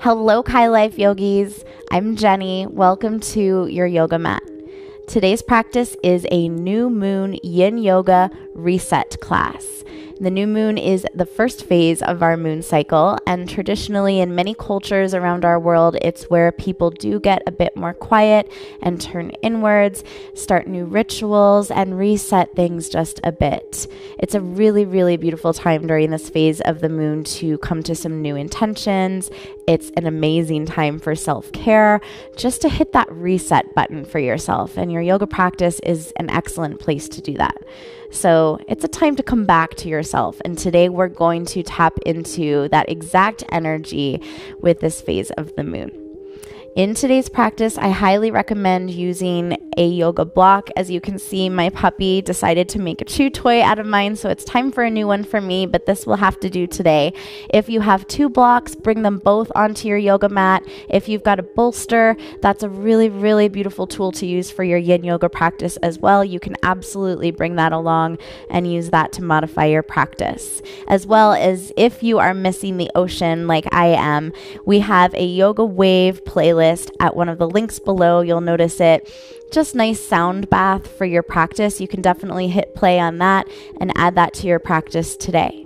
Hello, Kai Life Yogis. I'm Jenny. Welcome to your yoga mat. Today's practice is a new moon yin yoga reset class. The new moon is the first phase of our moon cycle, and traditionally in many cultures around our world, it's where people do get a bit more quiet and turn inwards, start new rituals, and reset things just a bit. It's a really, really beautiful time during this phase of the moon to come to some new intentions. It's an amazing time for self-care, just to hit that reset button for yourself, and your yoga practice is an excellent place to do that. So it's a time to come back to yourself, and today we're going to tap into that exact energy with this phase of the moon. In today's practice, I highly recommend using a yoga block. As you can see, my puppy decided to make a chew toy out of mine, so it's time for a new one for me, but this will have to do today. If you have two blocks, bring them both onto your yoga mat. If you've got a bolster, that's a really, really beautiful tool to use for your yin yoga practice as well. You can absolutely bring that along and use that to modify your practice. As well as if you are missing the ocean like I am, we have a yoga wave playlist at one of the links below. You'll notice it. Just nice sound bath for your practice. You can definitely hit play on that and add that to your practice today.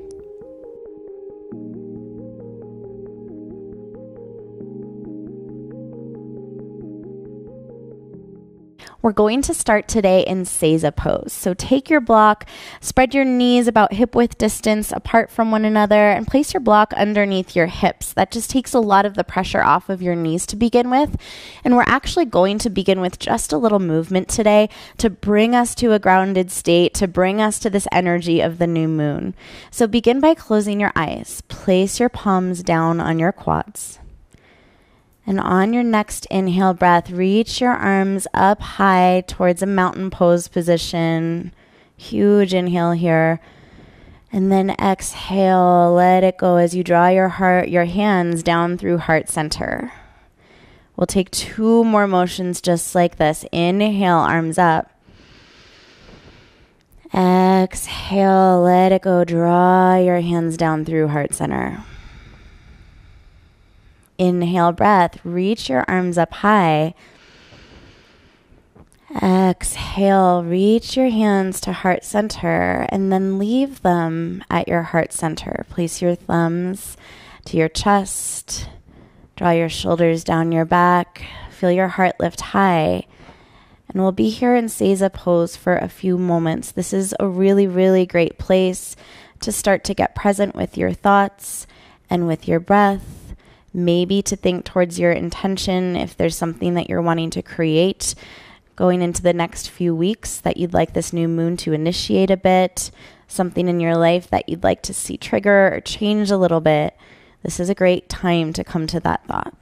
We're going to start today in Pentacle Pose. So take your block, spread your knees about hip width distance apart from one another, and place your block underneath your hips. That just takes a lot of the pressure off of your knees to begin with. And we're actually going to begin with just a little movement today to bring us to a grounded state, to bring us to this energy of the new moon. So begin by closing your eyes. Place your palms down on your quads. And on your next inhale breath, reach your arms up high towards a mountain pose position. Huge inhale here. And then exhale, let it go as you draw your hands down through heart center. We'll take two more motions just like this. Inhale, arms up. Exhale, let it go. Draw your hands down through heart center. Inhale, breath, reach your arms up high. Exhale, reach your hands to heart center and then leave them at your heart center. Place your thumbs to your chest. Draw your shoulders down your back. Feel your heart lift high. And we'll be here in Pentacle Pose for a few moments. This is a really, really great place to start to get present with your thoughts and with your breath. Maybe to think towards your intention if there's something that you're wanting to create going into the next few weeks that you'd like this new moon to initiate a bit, something in your life that you'd like to see trigger or change a little bit. This is a great time to come to that thought.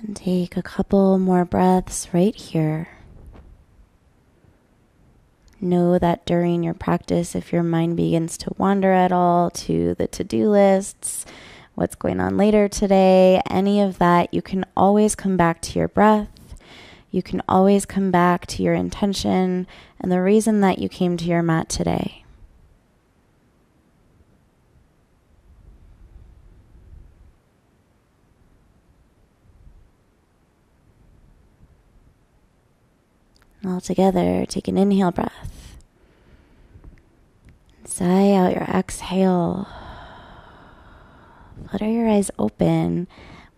And take a couple more breaths right here. Know that during your practice, if your mind begins to wander at all to the to-do lists, what's going on later today, any of that, you can always come back to your breath. You can always come back to your intention and the reason that you came to your mat today. All together, take an inhale breath. Sigh out your exhale. Flutter your eyes open.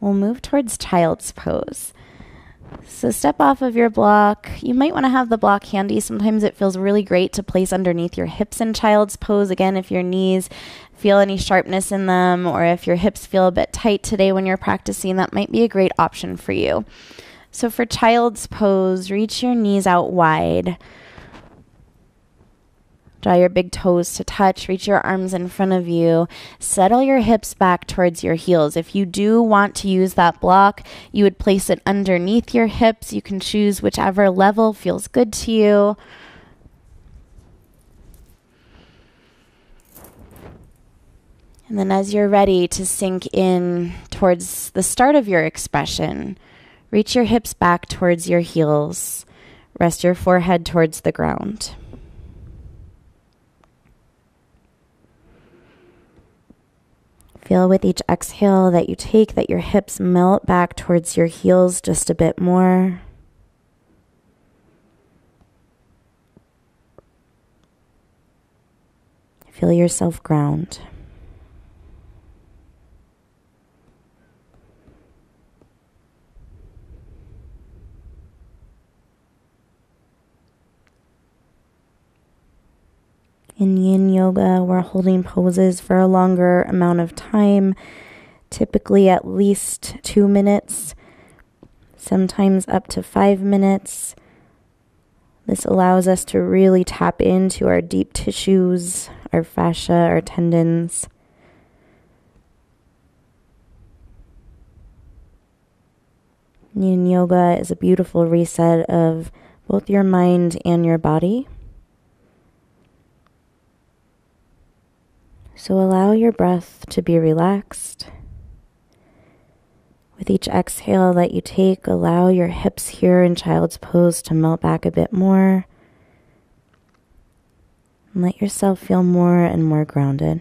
We'll move towards child's pose. So step off of your block. You might want to have the block handy. Sometimes it feels really great to place underneath your hips in child's pose. Again, if your knees feel any sharpness in them, or if your hips feel a bit tight today when you're practicing, that might be a great option for you. So for child's pose, reach your knees out wide. Draw your big toes to touch. Reach your arms in front of you. Settle your hips back towards your heels. If you do want to use that block, you would place it underneath your hips. You can choose whichever level feels good to you. And then as you're ready to sink in towards the start of your expression, reach your hips back towards your heels. Rest your forehead towards the ground. Feel with each exhale that you take that your hips melt back towards your heels just a bit more. Feel yourself ground. In yin yoga, we're holding poses for a longer amount of time, typically at least 2 minutes, sometimes up to 5 minutes. This allows us to really tap into our deep tissues, our fascia, our tendons. Yin yoga is a beautiful reset of both your mind and your body. So allow your breath to be relaxed. With each exhale that you take, allow your hips here in child's pose to melt back a bit more. And let yourself feel more and more grounded.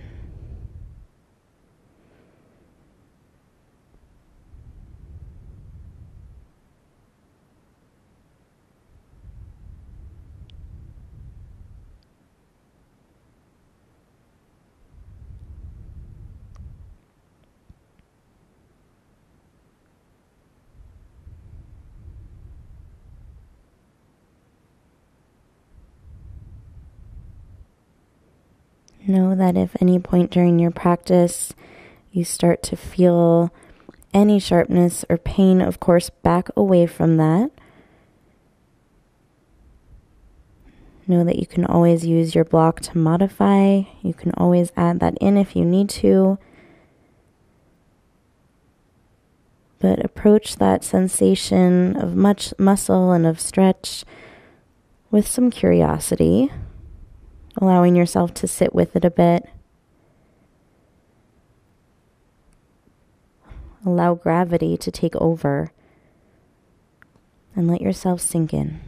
Know that if any point during your practice you start to feel any sharpness or pain, of course, back away from that. Know that you can always use your block to modify. You can always add that in if you need to. But approach that sensation of much muscle and of stretch with some curiosity, allowing yourself to sit with it a bit. Allow gravity to take over and let yourself sink in.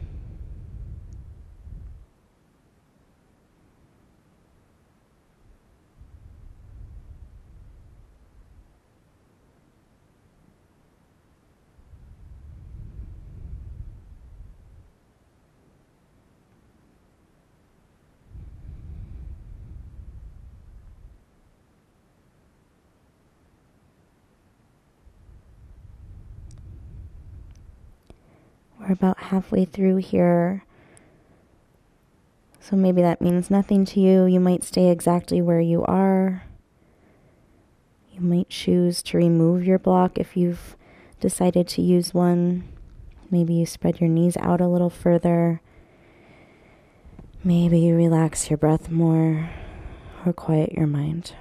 We're about halfway through here, so maybe that means nothing to you. You might stay exactly where you are. You might choose to remove your block if you've decided to use one. Maybe you spread your knees out a little further. Maybe you relax your breath more or quiet your mind.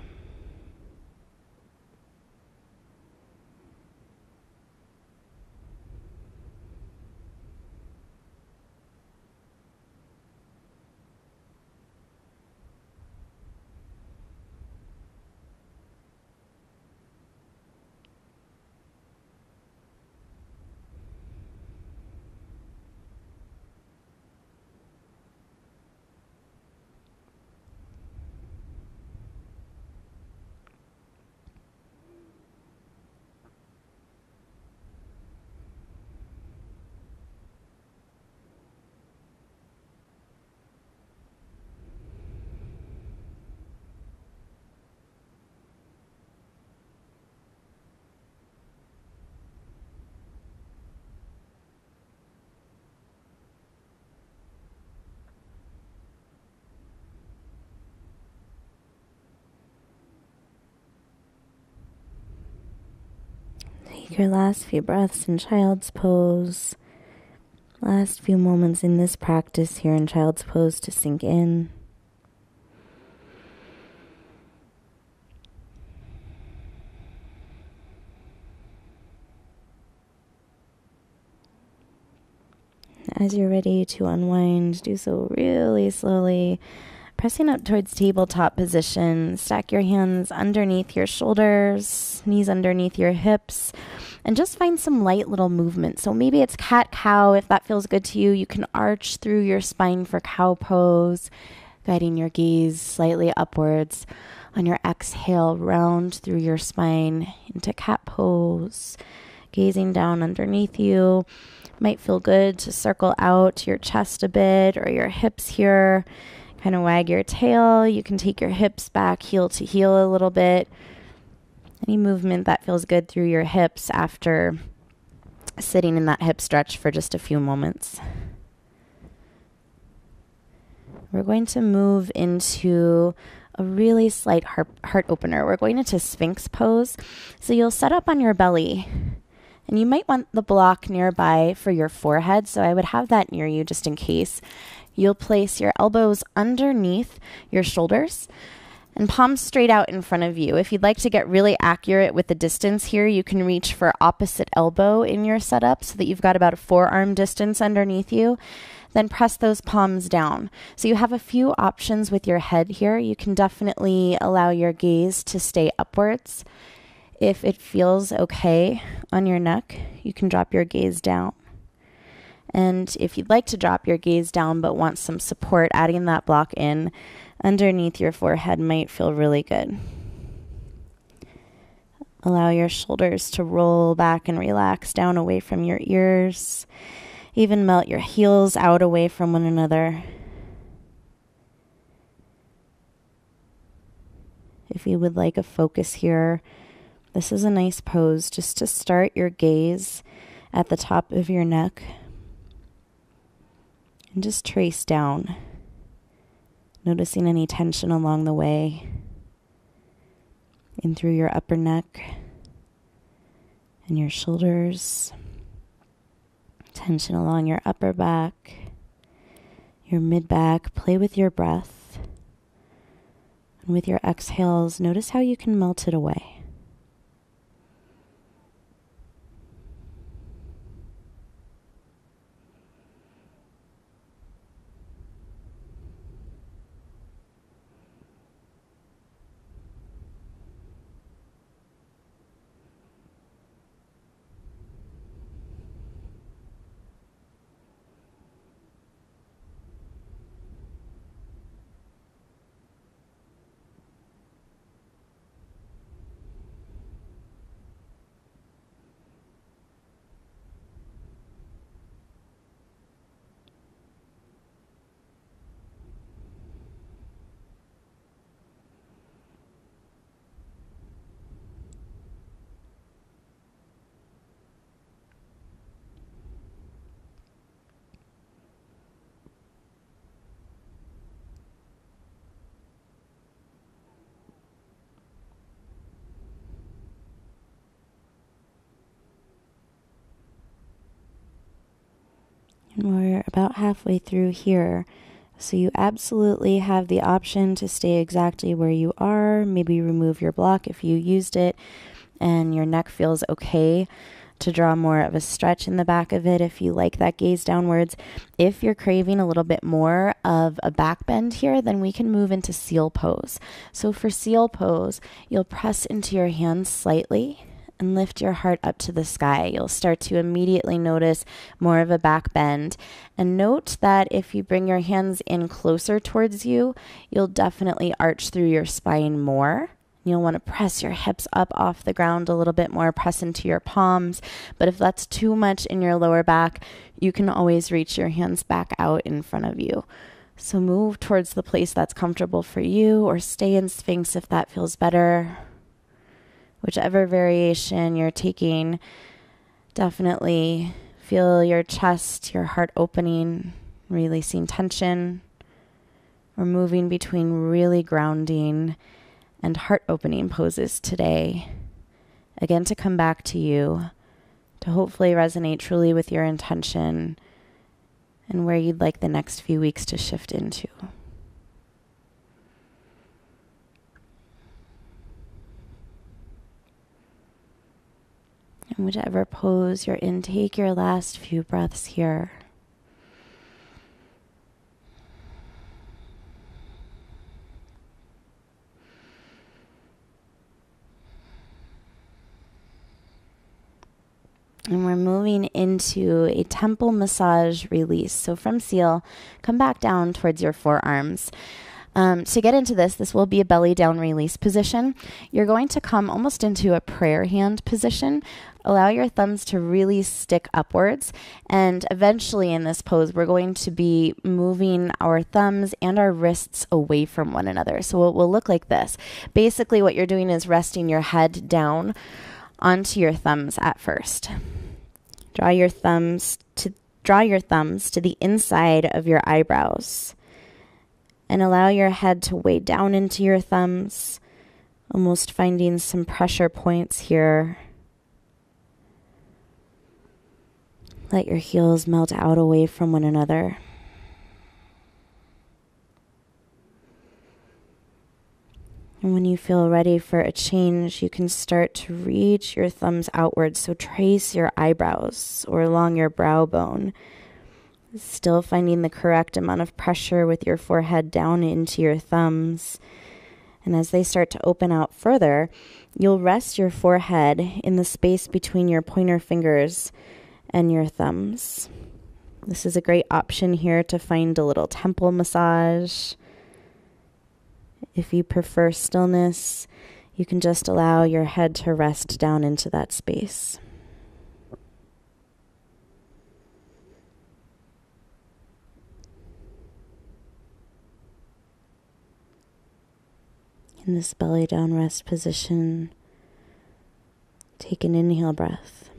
Take your last few breaths in Child's Pose. Last few moments in this practice here in Child's Pose to sink in. As you're ready to unwind, do so really slowly, pressing up towards tabletop position. Stack your hands underneath your shoulders, knees underneath your hips, and just find some light little movement. So maybe it's cat-cow. If that feels good to you, you can arch through your spine for cow pose, guiding your gaze slightly upwards. On your exhale, round through your spine into cat pose, gazing down underneath you. Might feel good to circle out your chest a bit or your hips here. Kind of wag your tail. You can take your hips back heel to heel a little bit. Any movement that feels good through your hips after sitting in that hip stretch for just a few moments. We're going to move into a really slight heart opener. We're going into Sphinx pose. So you'll set up on your belly. And you might want the block nearby for your forehead, so I would have that near you just in case. You'll place your elbows underneath your shoulders and palms straight out in front of you. If you'd like to get really accurate with the distance here, you can reach for opposite elbow in your setup so that you've got about a forearm distance underneath you. Then press those palms down. So you have a few options with your head here. You can definitely allow your gaze to stay upwards. If it feels okay on your neck, you can drop your gaze down. And if you'd like to drop your gaze down but want some support, adding that block in underneath your forehead might feel really good. Allow your shoulders to roll back and relax down away from your ears. Even melt your heels out away from one another. If you would like a focus here, this is a nice pose just to start your gaze at the top of your neck and just trace down, noticing any tension along the way, in through your upper neck and your shoulders, tension along your upper back, your mid-back. Play with your breath, and with your exhales, notice how you can melt it away. And we're about halfway through here. So you absolutely have the option to stay exactly where you are. Maybe remove your block if you used it and your neck feels okay, to draw more of a stretch in the back of it if you like that gaze downwards. If you're craving a little bit more of a back bend here, then we can move into seal pose. So for seal pose, you'll press into your hands slightly and lift your heart up to the sky. You'll start to immediately notice more of a back bend. And note that if you bring your hands in closer towards you, you'll definitely arch through your spine more. You'll want to press your hips up off the ground a little bit more, press into your palms. But if that's too much in your lower back, you can always reach your hands back out in front of you. So move towards the place that's comfortable for you, or stay in Sphinx if that feels better. Whichever variation you're taking, definitely feel your chest, your heart opening, releasing tension. We're moving between really grounding and heart-opening poses today. Again, to come back to you, to hopefully resonate truly with your intention and where you'd like the next few weeks to shift into. And whichever pose you're in, take your last few breaths here. And we're moving into a temple massage release. So from seal, come back down towards your forearms. To get into this will be a belly down release position. You're going to come almost into a prayer hand position. Allow your thumbs to really stick upwards. And eventually in this pose, we're going to be moving our thumbs and our wrists away from one another. So it will look like this. Basically, what you're doing is resting your head down onto your thumbs at first. Draw your thumbs to the inside of your eyebrows and allow your head to weigh down into your thumbs, almost finding some pressure points here. Let your heels melt out away from one another. And when you feel ready for a change, you can start to reach your thumbs outwards. So trace your eyebrows or along your brow bone. Still finding the correct amount of pressure with your forehead down into your thumbs. And as they start to open out further, you'll rest your forehead in the space between your pointer fingers and your thumbs. This is a great option here to find a little temple massage. If you prefer stillness, you can just allow your head to rest down into that space. In this belly down rest position, take an inhale breath.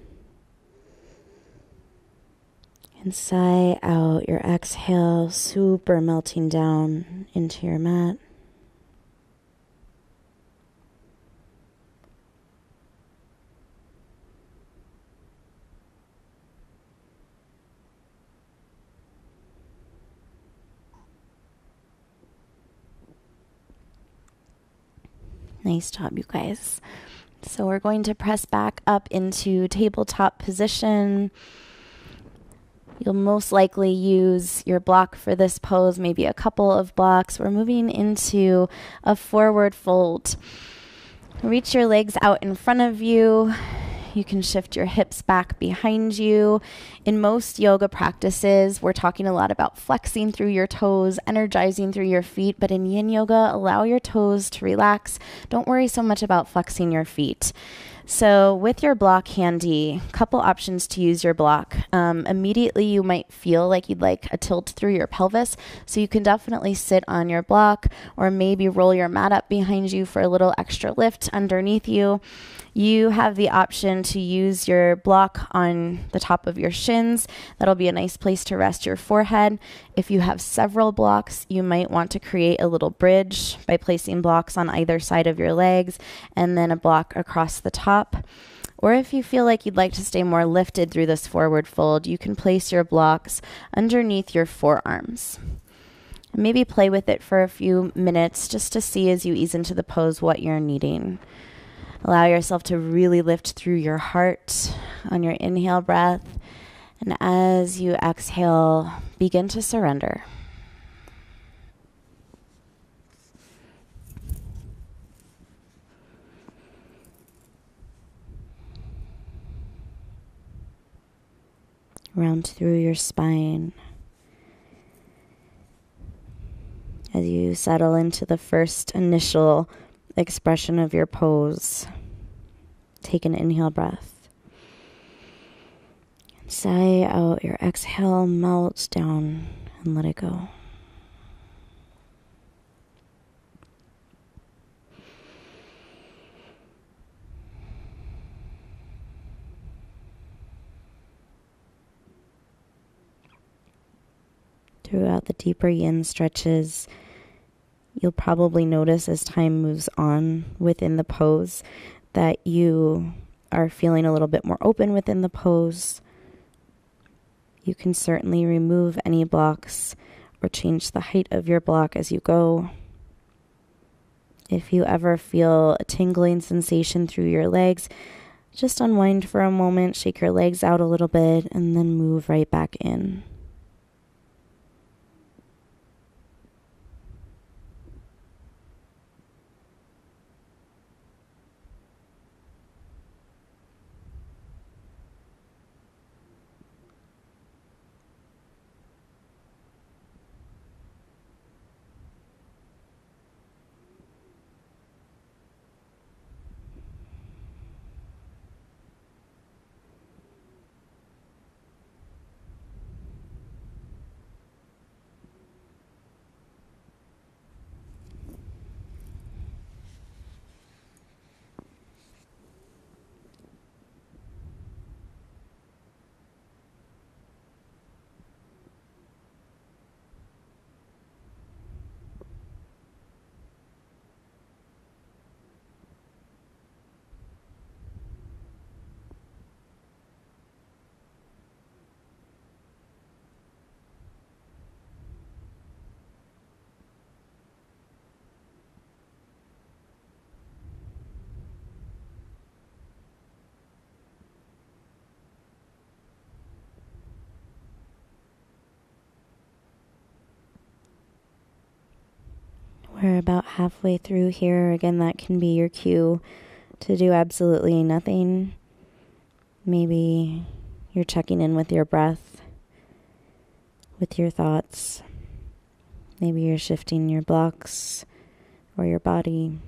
And sigh out your exhale, super melting down into your mat. Nice job, you guys. So we're going to press back up into tabletop position. You'll most likely use your block for this pose, maybe a couple of blocks. We're moving into a forward fold. Reach your legs out in front of you. You can shift your hips back behind you. In most yoga practices, we're talking a lot about flexing through your toes, energizing through your feet, but in yin yoga, allow your toes to relax. Don't worry so much about flexing your feet. So with your block handy, a couple options to use your block. Immediately you might feel like you'd like a tilt through your pelvis, so you can definitely sit on your block or maybe roll your mat up behind you for a little extra lift underneath you. You have the option to use your block on the top of your shins. That'll be a nice place to rest your forehead. If you have several blocks, you might want to create a little bridge by placing blocks on either side of your legs and then a block across the top. Or if you feel like you'd like to stay more lifted through this forward fold, you can place your blocks underneath your forearms. Maybe play with it for a few minutes just to see as you ease into the pose what you're needing. Allow yourself to really lift through your heart on your inhale breath. And as you exhale, begin to surrender. Round through your spine. As you settle into the first initial expression of your pose, take an inhale breath. Sigh out your exhale, melt down and let it go. Throughout the deeper yin stretches, you'll probably notice as time moves on within the pose that you are feeling a little bit more open within the pose, you can certainly remove any blocks or change the height of your block as you go. If you ever feel a tingling sensation through your legs, just unwind for a moment, shake your legs out a little bit, and then move right back in. We're about halfway through here. Again, that can be your cue to do absolutely nothing. Maybe you're checking in with your breath, with your thoughts. Maybe you're shifting your blocks or your body.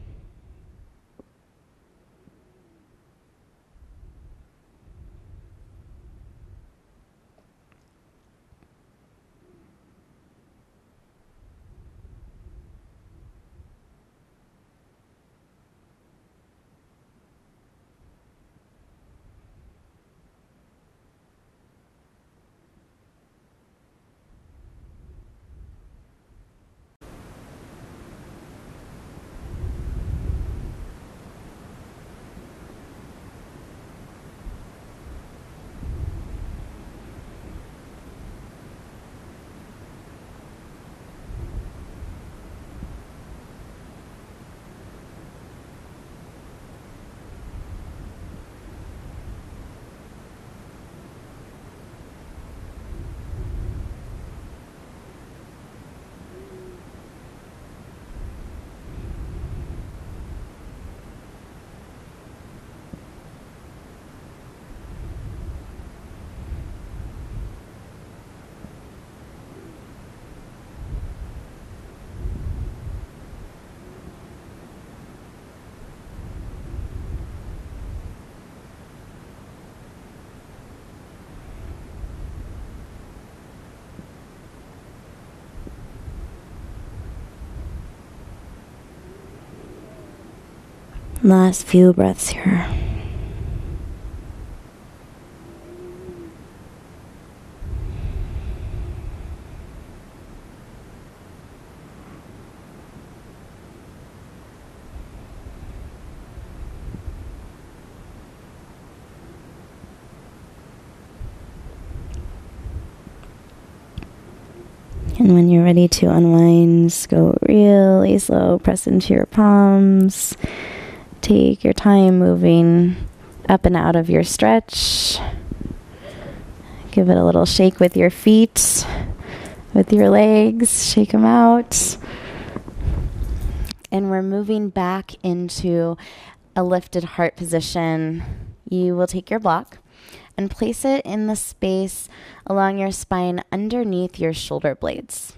Last few breaths here. And when you're ready to unwind, just go really slow, press into your palms. Take your time moving up and out of your stretch. Give it a little shake with your feet, with your legs. Shake them out. And we're moving back into a lifted heart position. You will take your block and place it in the space along your spine underneath your shoulder blades.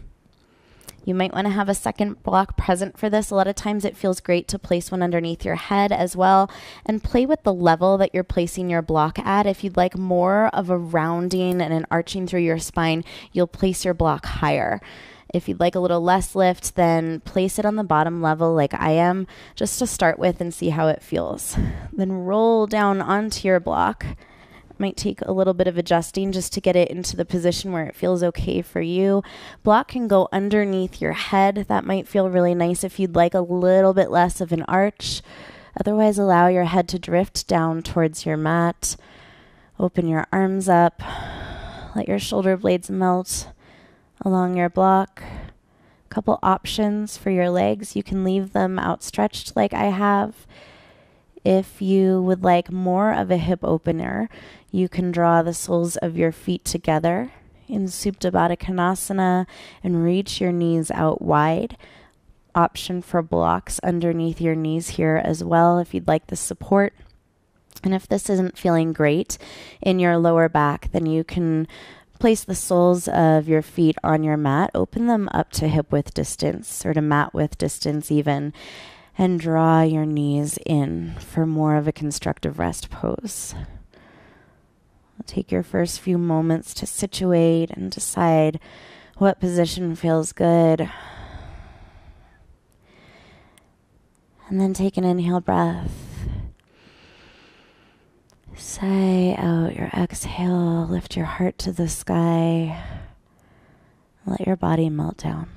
You might want to have a second block present for this. A lot of times it feels great to place one underneath your head as well, and play with the level that you're placing your block at. If you'd like more of a rounding and an arching through your spine, you'll place your block higher. If you'd like a little less lift, then place it on the bottom level like I am, just to start with and see how it feels. Then roll down onto your block. Might take a little bit of adjusting just to get it into the position where it feels okay for you. Block can go underneath your head. That might feel really nice if you'd like a little bit less of an arch. Otherwise, allow your head to drift down towards your mat. Open your arms up. Let your shoulder blades melt along your block. Couple options for your legs. You can leave them outstretched like I have. If you would like more of a hip opener, you can draw the soles of your feet together in Supta Baddha Konasana and reach your knees out wide. Option for blocks underneath your knees here as well if you'd like the support. And if this isn't feeling great in your lower back, then you can place the soles of your feet on your mat, open them up to hip width distance or to mat width distance even, and draw your knees in for more of a constructive rest pose. Take your first few moments to situate and decide what position feels good. And then take an inhale breath. Sigh out your exhale. Lift your heart to the sky. Let your body melt down.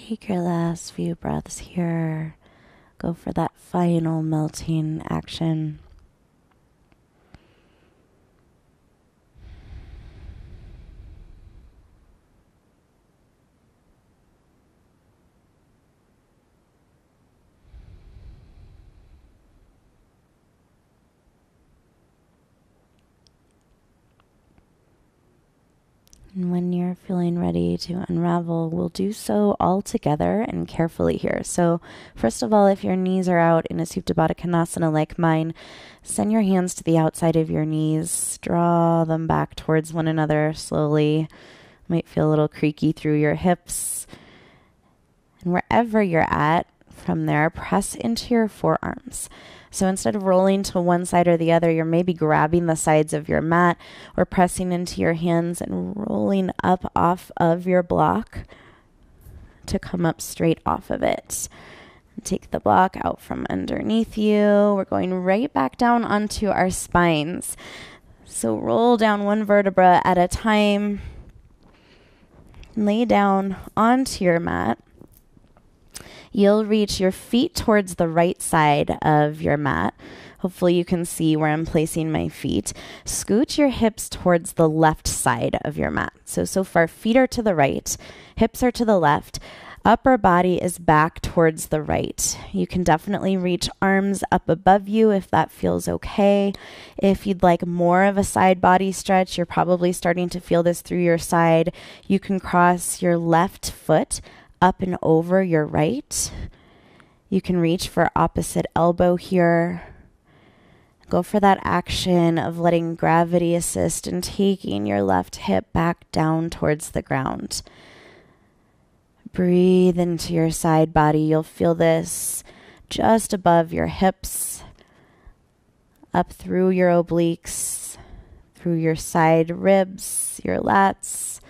take your last few breaths here. Go for that final melting action. And when you're feeling ready to unravel, we'll do so all together and carefully here. So first of all, if your knees are out in a Supta Baddha Konasana like mine, send your hands to the outside of your knees. Draw them back towards one another slowly. Might feel a little creaky through your hips. And wherever you're at, from there, press into your forearms. So instead of rolling to one side or the other, you're maybe grabbing the sides of your mat or pressing into your hands and rolling up off of your block to come up straight off of it. Take the block out from underneath you. We're going right back down onto our spines. So roll down one vertebra at a time. Lay down onto your mat. You'll reach your feet towards the right side of your mat. Hopefully you can see where I'm placing my feet. Scoot your hips towards the left side of your mat. So far, feet are to the right, hips are to the left, upper body is back towards the right. You can definitely reach arms up above you if that feels okay. If you'd like more of a side body stretch, you're probably starting to feel this through your side. You can cross your left foot up and over your right. You can reach for opposite elbow here. Go for that action of letting gravity assist and taking your left hip back down towards the ground. Breathe into your side body. You'll feel this just above your hips, up through your obliques, through your side ribs, your lats,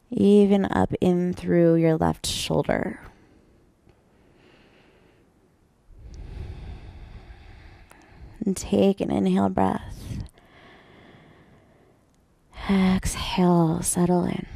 even up in through your left shoulder. And take an inhale breath. Exhale, settle in.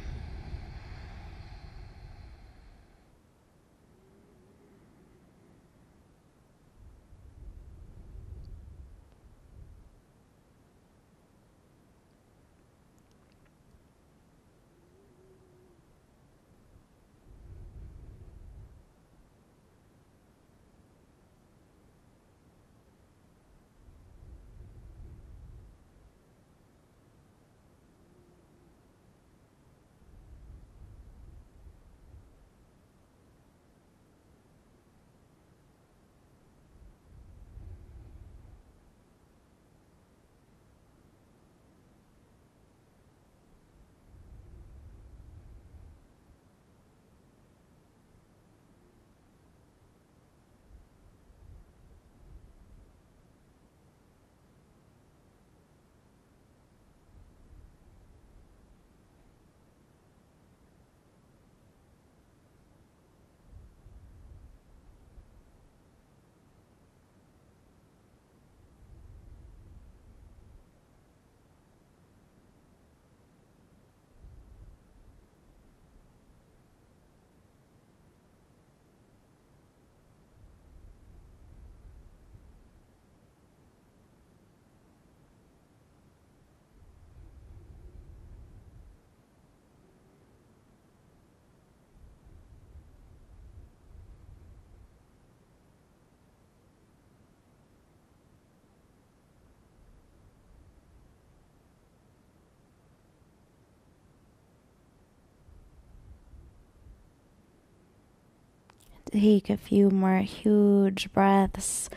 Take a few more huge breaths,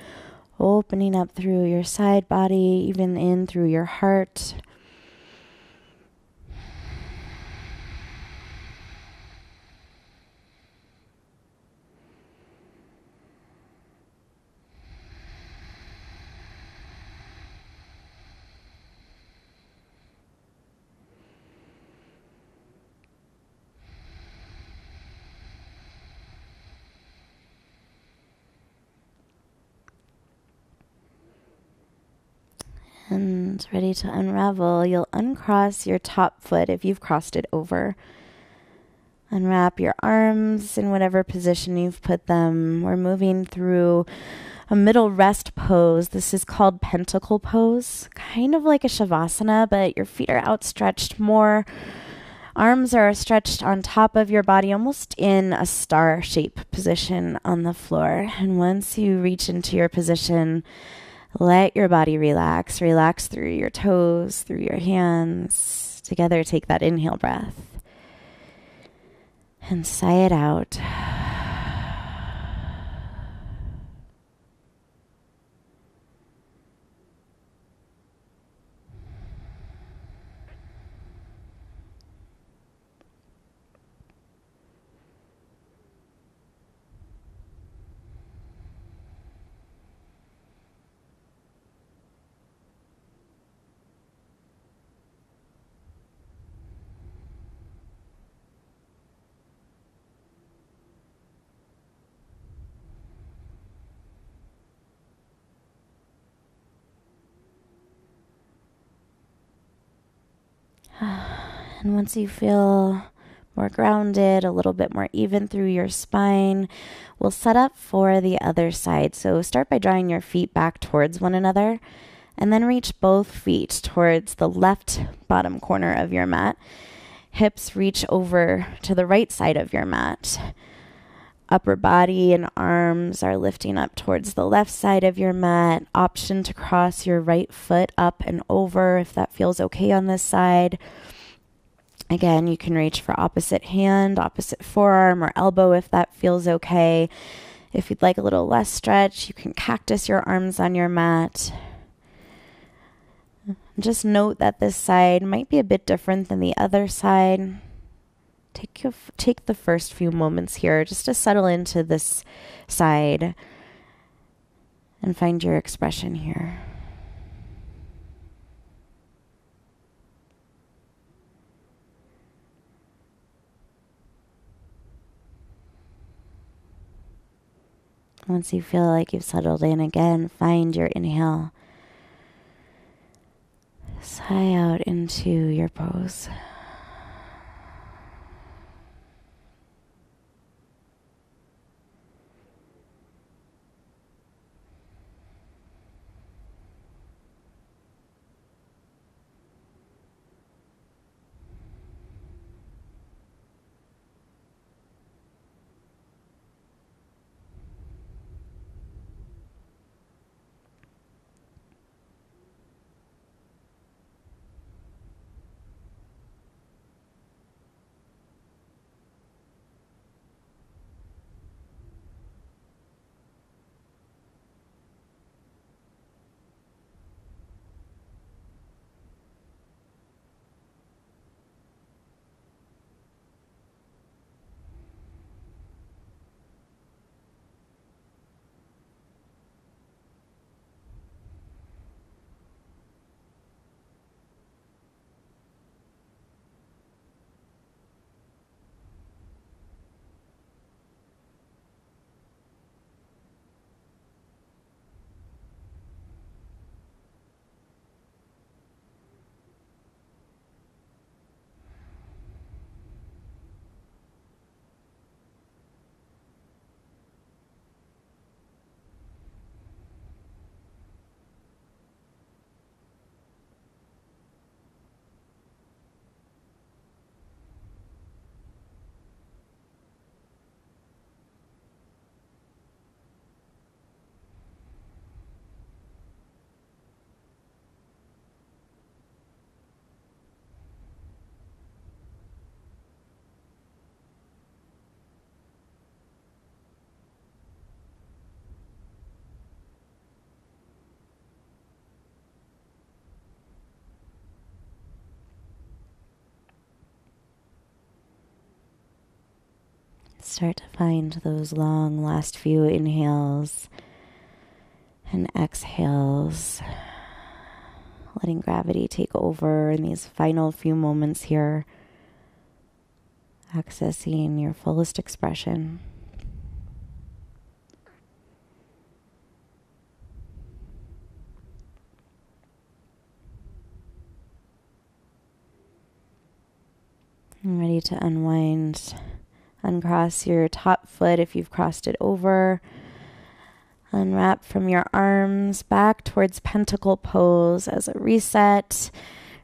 opening up through your side body, even in through your heart. And ready to unravel, you'll uncross your top foot if you've crossed it over. Unwrap your arms in whatever position you've put them. We're moving through a middle rest pose. This is called Pentacle Pose, kind of like a Savasana, but your feet are outstretched more. Arms are stretched on top of your body, almost in a star shape position on the floor. And once you reach into your position, let your body relax. Relax through your toes, through your hands. Together, take that inhale breath. And sigh it out. And once you feel more grounded, a little bit more even through your spine, we'll set up for the other side. So start by drawing your feet back towards one another, and then reach both feet towards the left bottom corner of your mat. Hips reach over to the right side of your mat. Upper body and arms are lifting up towards the left side of your mat. Option to cross your right foot up and over if that feels okay on this side. Again, you can reach for opposite hand, opposite forearm, or elbow if that feels okay. If you'd like a little less stretch, you can cactus your arms on your mat. Just note that this side might be a bit different than the other side. Take the first few moments here just to settle into this side and find your expression here. Once you feel like you've settled in again, find your inhale. Sigh out into your pose. Start to find those long last few inhales and exhales, letting gravity take over in these final few moments here, accessing your fullest expression. I'm ready to unwind Uncross your top foot if you've crossed it over. Unwrap from your arms back towards Pentacle Pose as a reset.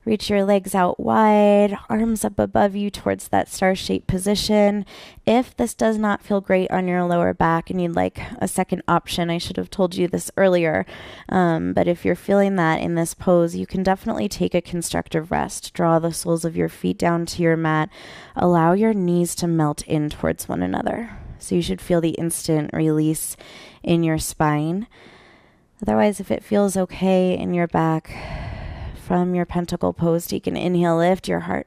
Reach your legs out wide, arms up above you towards that star-shaped position. If this does not feel great on your lower back and you'd like a second option, I should have told you this earlier, but if you're feeling that in this pose, you can definitely take a constructive rest. Draw the soles of your feet down to your mat. Allow your knees to melt in towards one another. So you should feel the instant release in your spine. Otherwise, if it feels okay in your back, from your Pentacle Pose, take an inhale, lift your heart.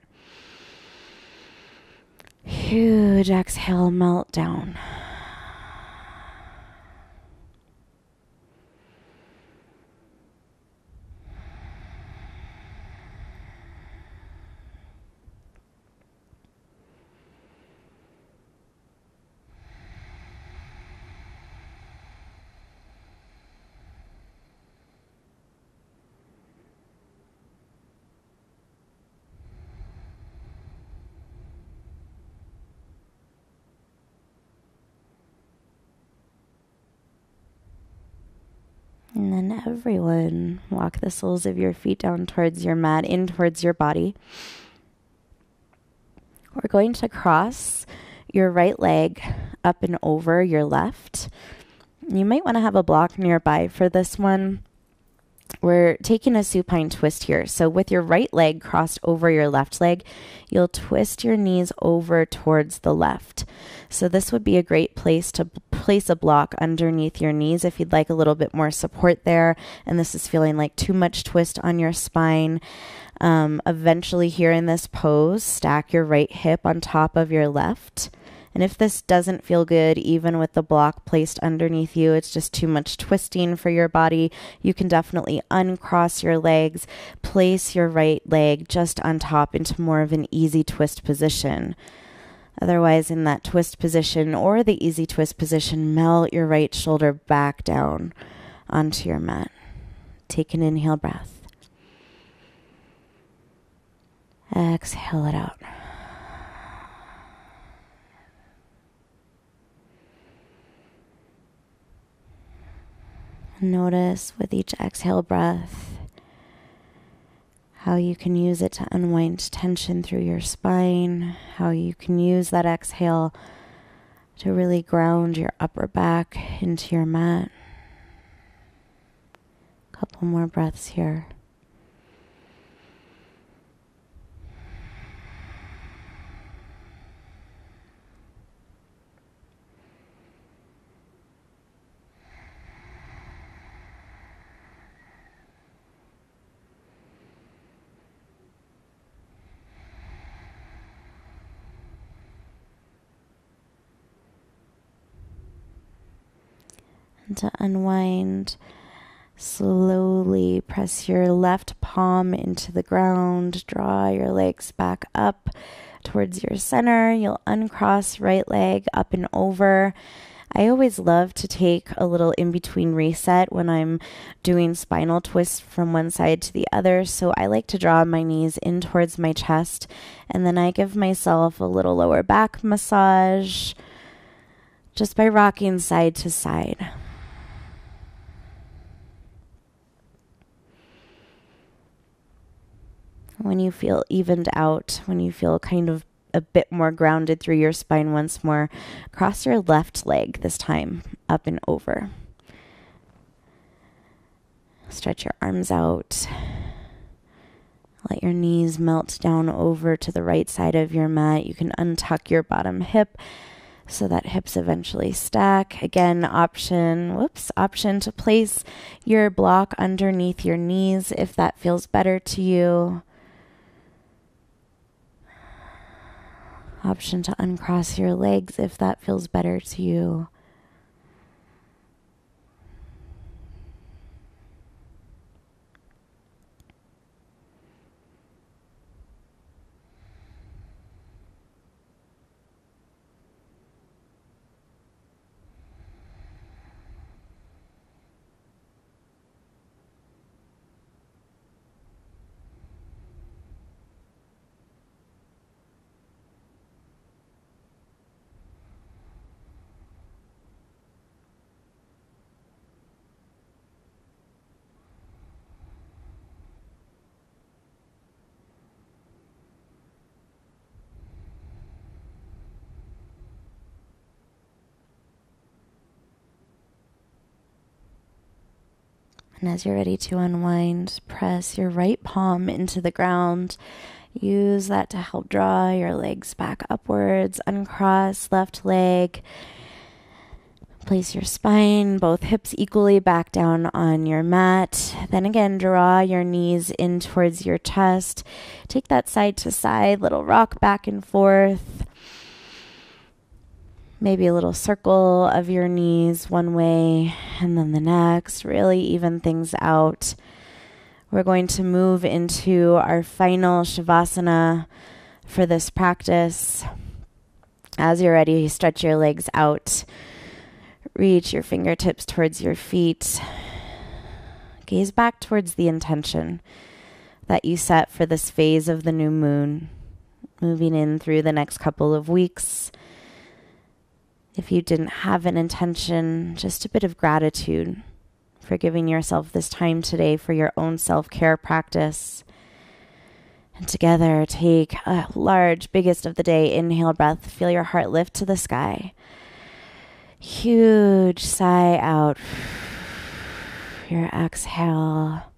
Huge exhale, melt down. And then everyone, walk the soles of your feet down towards your mat, in towards your body. We're going to cross your right leg up and over your left. You might want to have a block nearby for this one. We're taking a supine twist here. So with your right leg crossed over your left leg, you'll twist your knees over towards the left. So this would be a great place to place a block underneath your knees if you'd like a little bit more support there. And this is feeling like too much twist on your spine. Eventually here in this pose, stack your right hip on top of your left. And if this doesn't feel good, even with the block placed underneath you, it's just too much twisting for your body, you can definitely uncross your legs, place your right leg just on top into more of an easy twist position. Otherwise, in that twist position or the easy twist position, melt your right shoulder back down onto your mat. Take an inhale breath. Exhale it out. Notice with each exhale breath how you can use it to unwind tension through your spine, how you can use that exhale to really ground your upper back into your mat. A couple more breaths here. And to unwind, slowly press your left palm into the ground. Draw your legs back up towards your center. You'll uncross right leg up and over. I always love to take a little in-between reset when I'm doing spinal twists from one side to the other. So I like to draw my knees in towards my chest, and then I give myself a little lower back massage just by rocking side to side. When you feel evened out, when you feel kind of a bit more grounded through your spine once more, cross your left leg this time up and over. Stretch your arms out. Let your knees melt down over to the right side of your mat. You can untuck your bottom hip so that hips eventually stack. Again, option to place your block underneath your knees if that feels better to you. Option to uncross your legs if that feels better to you. And as you're ready to unwind, press your right palm into the ground. Use that to help draw your legs back upwards. Uncross left leg. Place your spine, both hips equally back down on your mat. Then again, draw your knees in towards your chest. Take that side to side, little rock back and forth. Maybe a little circle of your knees one way and then the next. Really even things out. We're going to move into our final Savasana for this practice. As you're ready, stretch your legs out. Reach your fingertips towards your feet. Gaze back towards the intention that you set for this phase of the new moon, moving in through the next couple of weeks. If you didn't have an intention, just a bit of gratitude for giving yourself this time today for your own self-care practice. And together, take a large, biggest of the day inhale breath. Feel your heart lift to the sky. Huge sigh out. Your exhale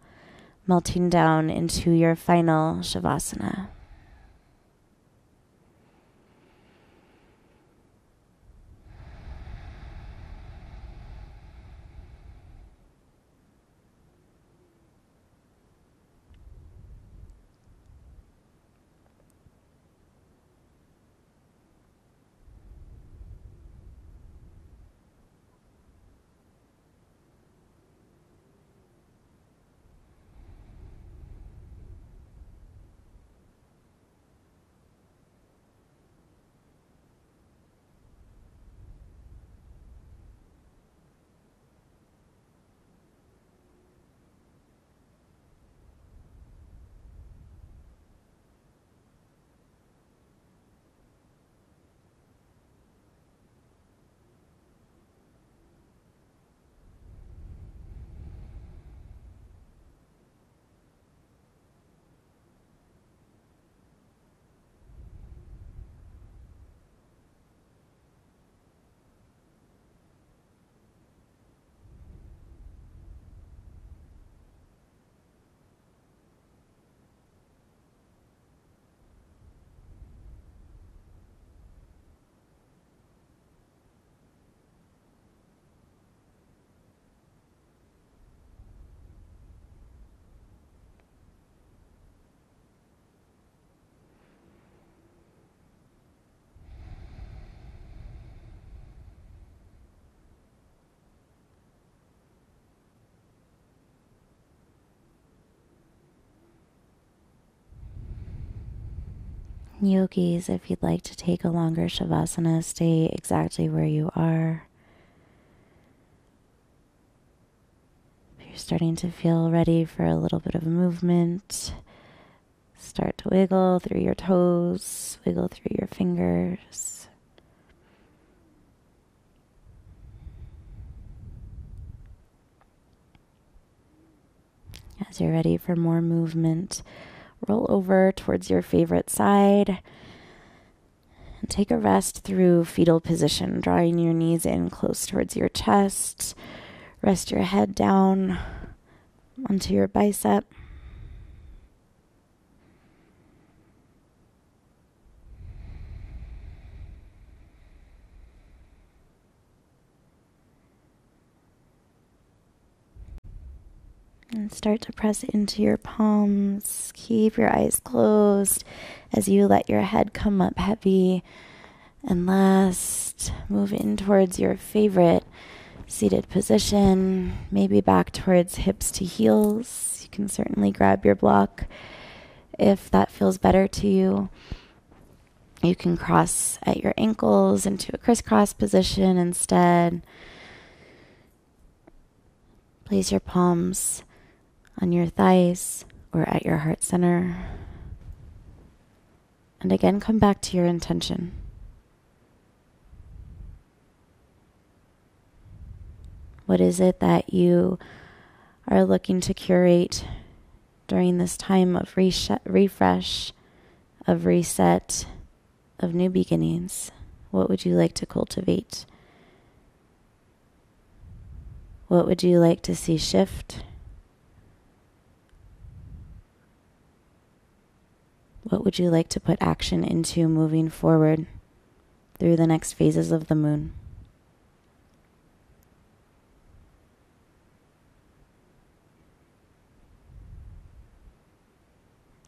melting down into your final Shavasana. Yogis, if you'd like to take a longer Shavasana, stay exactly where you are. If you're starting to feel ready for a little bit of movement, start to wiggle through your toes, wiggle through your fingers. As you're ready for more movement, roll over towards your favorite side and take a rest through fetal position, drawing your knees in close towards your chest. Rest your head down onto your bicep. And start to press into your palms. Keep your eyes closed as you let your head come up heavy. And last, move in towards your favorite seated position, maybe back towards hips to heels. You can certainly grab your block if that feels better to you. You can cross at your ankles into a crisscross position instead. Place your palms on your thighs or at your heart center. And again, come back to your intention. What is it that you are looking to curate during this time of refresh, of reset, of new beginnings? What would you like to cultivate? What would you like to see shift What would you like to put action into moving forward through the next phases of the moon?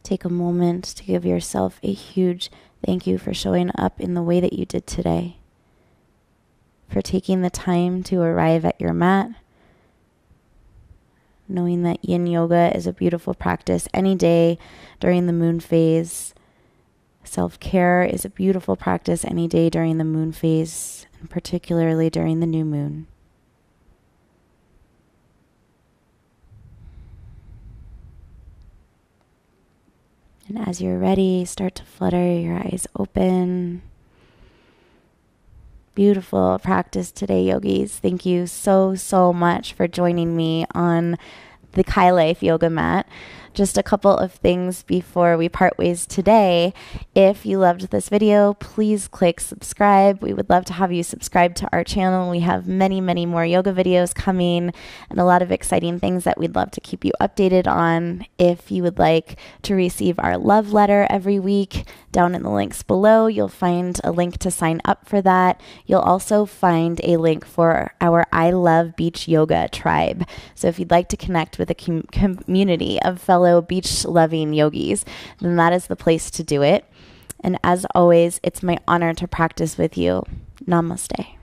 Take a moment to give yourself a huge thank you for showing up in the way that you did today, for taking the time to arrive at your mat, knowing that yin yoga is a beautiful practice any day during the moon phase. Self-care is a beautiful practice any day during the moon phase, and particularly during the new moon. And as you're ready, start to flutter your eyes open. Beautiful practice today, yogis. Thank you so, so much for joining me on the Kai Life yoga mat. Just a couple of things before we part ways today. If you loved this video, please click subscribe. We would love to have you subscribe to our channel. We have many, many more yoga videos coming and a lot of exciting things that we'd love to keep you updated on. If you would like to receive our love letter every week, down in the links below, you'll find a link to sign up for that. You'll also find a link for our I Love Beach Yoga tribe. So if you'd like to connect with a community of fellow beach-loving yogis, then that is the place to do it. And as always, it's my honor to practice with you. Namaste.